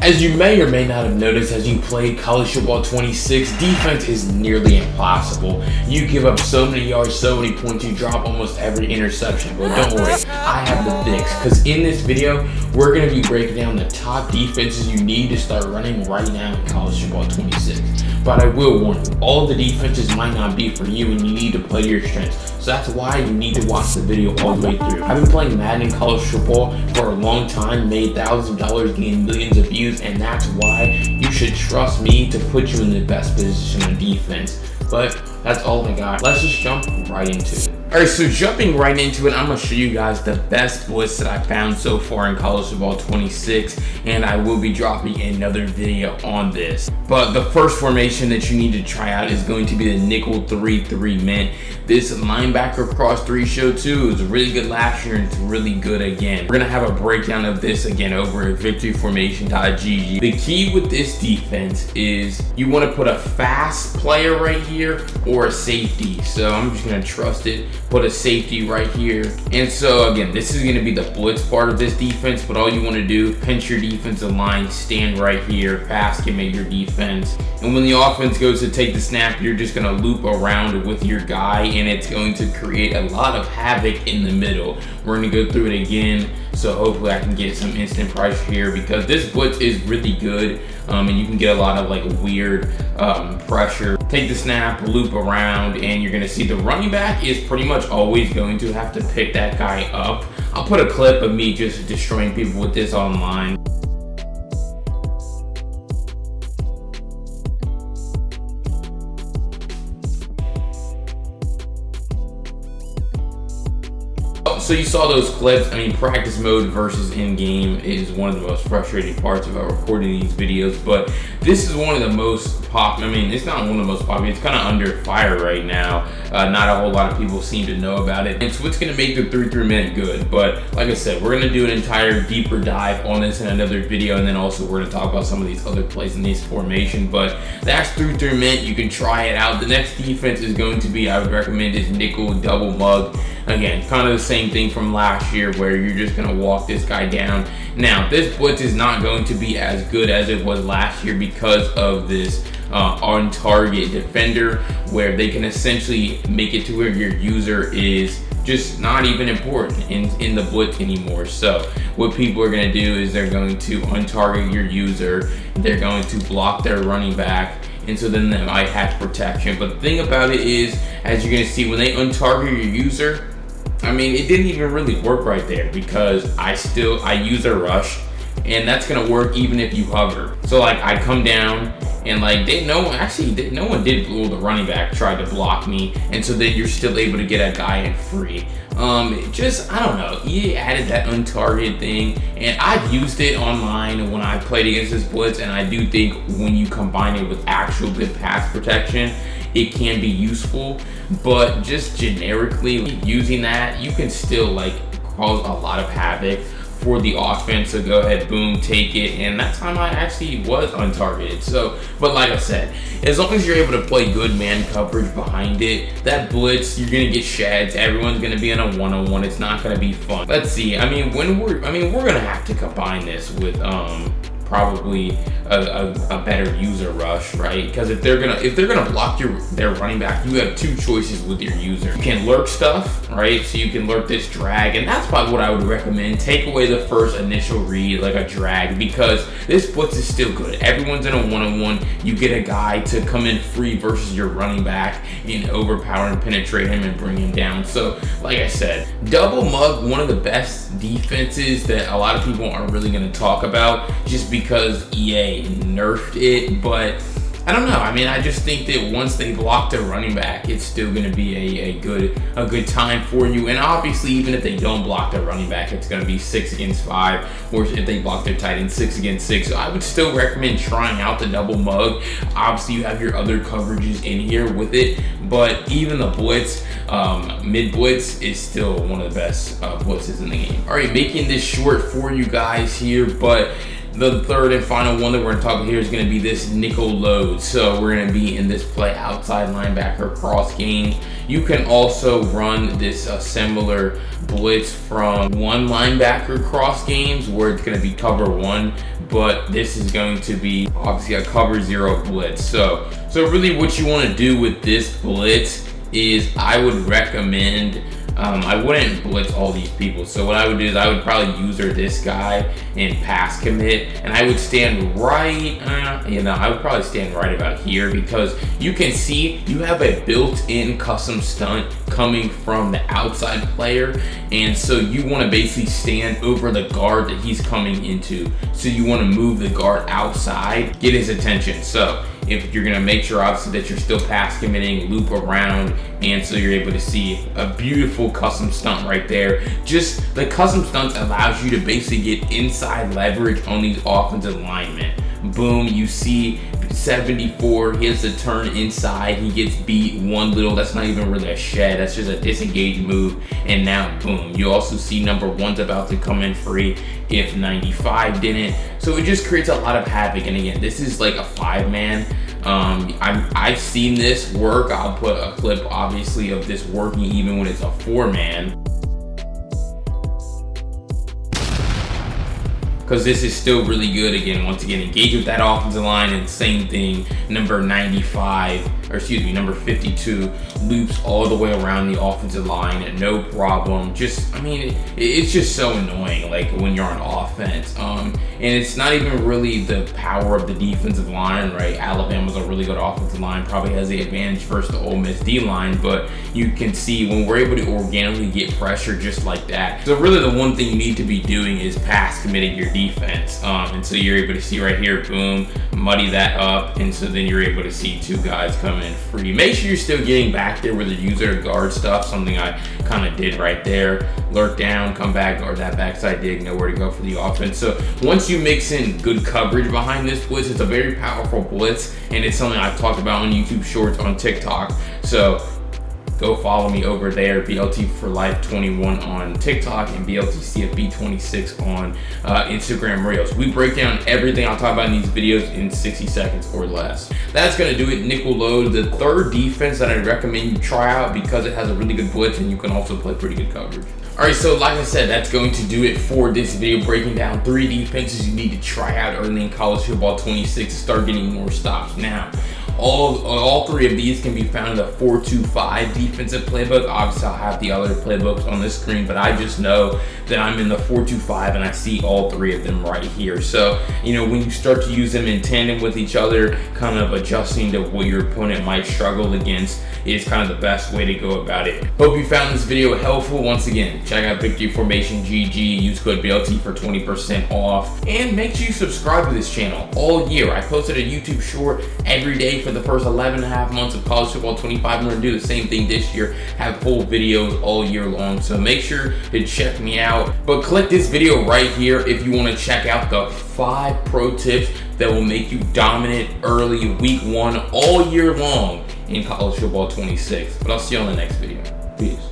As you may or may not have noticed as you played College Football 26, defense is nearly impossible. You give up so many yards, so many points, you drop almost every interception. But don't worry, I have the fix, because in this video, we're going to be breaking down the top defenses you need to start running right now in College Football 26. But I will warn you, all the defenses might not be for you and you need to play to your strengths. So that's why you need to watch the video all the way through. I've been playing Madden college football for a long time, made thousands of dollars, gained millions of views, and that's why you should trust me to put you in the best position on defense. But that's all I got. Let's just jump right into it. Alright, so jumping right into it, I'm going to show you guys the best blitz that I found so far in College Football 26, and I will be dropping another video on this. But the first formation that you need to try out is going to be the nickel 3-3 mint. This linebacker cross 3 show too. It was really good last year and it's really good again. We're going to have a breakdown of this again over at victoryformation.gg. The key with this defense is you want to put a fast player right here or a safety. So I'm just going to trust it. Put a safety right here. And so again, this is going to be the blitz part of this defense, but all you want to do, pinch your defensive line, stand right here, pass can make your defense. And when the offense goes to take the snap, you're just going to loop around with your guy and it's going to create a lot of havoc in the middle. We're going to go through it again, so hopefully I can get some instant pressure here because this blitz is really good and you can get a lot of like weird pressure. Take the snap, loop around, and you're going to see the running back is pretty much always going to have to pick that guy up. I'll put a clip of me just destroying people with this online. So you saw those clips. I mean, practice mode versus in-game is one of the most frustrating parts about recording these videos, but this is one of the most popular. I mean, it's not one of the most popular. It's kind of under fire right now. Not a whole lot of people seem to know about it. It's what's going to make the 3-3 mint good. But like I said, we're going to do an entire deeper dive on this in another video, and then also we're going to talk about some of these other plays in this formation. But that's 3-3 mint. You can try it out. The next defense is going to be, I would recommend, is nickel double mug. Again, kind of the same thing from last year where you're just going to walk this guy down. Now, this blitz is not going to be as good as it was last year because of this on-target defender where they can essentially make it to where your user is just not even important in the blitz anymore. So what people are going to do is they're going to untarget your user, they're going to block their running back, and so then they might have protection. But the thing about it is, as you're going to see, when they untarget your user, I mean, it didn't even really work right there because I use a rush, and that's gonna work even if you hover. So like I come down and like no one did blow the running back tried to block me, and so then you're still able to get a guy in free. I don't know, EA added that untargeted thing, and I've used it on mine when I played against this blitz, and I do think when you combine it with actual good pass protection, it can be useful. But just generically using that, you can still like cause a lot of havoc for the offense. So go ahead, boom, take it. And that time I actually was untargeted. So, but like I said, as long as you're able to play good man coverage behind it, that blitz, you're gonna get shads. Everyone's gonna be in a one-on-one. It's not gonna be fun. Let's see. I mean, we're gonna have to combine this with probably a better user rush, right? Because if they're gonna block their running back, you have two choices with your user. You can lurk stuff, right? So you can lurk this drag, and that's probably what I would recommend. Take away the first initial read, like a drag, because this blitz is still good. Everyone's in a one-on-one. You get a guy to come in free versus your running back and overpower and penetrate him and bring him down. So like I said, double mug, one of the best defenses that a lot of people aren't really gonna talk about just because EA nerfed it. But I don't know. I mean, I just think that once they block their running back, it's still going to be a good time for you. And obviously, even if they don't block their running back, it's going to be 6 against 5, or if they block their tight end, 6 against 6. So I would still recommend trying out the double mug. Obviously, you have your other coverages in here with it, but even the blitz, mid blitz, is still one of the best blitzes in the game. All right, making this short for you guys here, but The third and final one that we're going to talk about here is going to be this nickel load. So we're going to be in this play outside linebacker cross game. You can also run this similar blitz from one linebacker cross games where it's going to be cover one, but this is going to be obviously a cover zero blitz. So really what you want to do with this blitz is I would recommend, I wouldn't blitz all these people. So what I would do is I would probably user this guy and pass commit, and I would stand right, I would probably stand right about here, because you can see you have a built-in custom stunt coming from the outside player, and so you want to basically stand over the guard that he's coming into. So you want to move the guard outside, get his attention. So if you're gonna make sure obviously that you're still pass committing, loop around, and so you're able to see a beautiful custom stunt right there. Just the custom stunts allows you to basically get inside leverage on these offensive linemen. Boom, you see 74, he has to turn inside, he gets beat one little, that's not even really a shed, that's just a disengaged move, and now boom. You also see number one's about to come in free if 95 didn't. So it just creates a lot of havoc, and again, this is like a 5-man. I've seen this work. I'll put a clip obviously of this working even when it's a 4-man, because this is still really good. Again, once again, engage with that offensive line, and same thing, number 52 loops all the way around the offensive line and no problem. Just, I mean, it's just so annoying, like when you're on offense. And it's not even really the power of the defensive line, right? Alabama's a really good offensive line, probably has the advantage versus the Ole Miss D line, but you can see when we're able to organically get pressure just like that. So really the one thing you need to be doing is pass committing your defense. And so you're able to see right here, boom, muddy that up, and so then you're able to see two guys come in free. Make sure you're still getting back there with the user guard stuff, something I kind of did right there. Lurk down, come back, guard that backside dig, know where to go for the offense. So once you mix in good coverage behind this blitz, it's a very powerful blitz, and it's something I've talked about on YouTube Shorts, on TikTok. So go follow me over there, BLT for Life 21 on TikTok and BLT CFB 26 on Instagram Reels. We break down everything I'll talk about in these videos in 60 seconds or less. That's gonna do it. Nickel load, the third defense that I'd recommend you try out because it has a really good blitz and you can also play pretty good coverage. All right, so like I said, that's going to do it for this video, breaking down 3 defenses you need to try out early in college football 26 to start getting more stops. Now, all 3 of these can be found in the 4-2-5 defensive playbook. Obviously, I'll have the other playbooks on the screen, but I just know that I'm in the 4-2-5 and I see all 3 of them right here. So, you know, when you start to use them in tandem with each other, kind of adjusting to what your opponent might struggle against is kind of the best way to go about it. Hope you found this video helpful. Once again, check out Victory Formation GG, use code BLT for 20% off, and make sure you subscribe to this channel all year. I posted a YouTube short every day for the first 11.5 months of college football 25. I'm gonna do the same thing this year, have full videos all year long, so make sure to check me out. But click this video right here if you want to check out the 5 pro tips that will make you dominant early week 1 all year long in college football 26. But I'll see you on the next video. Peace.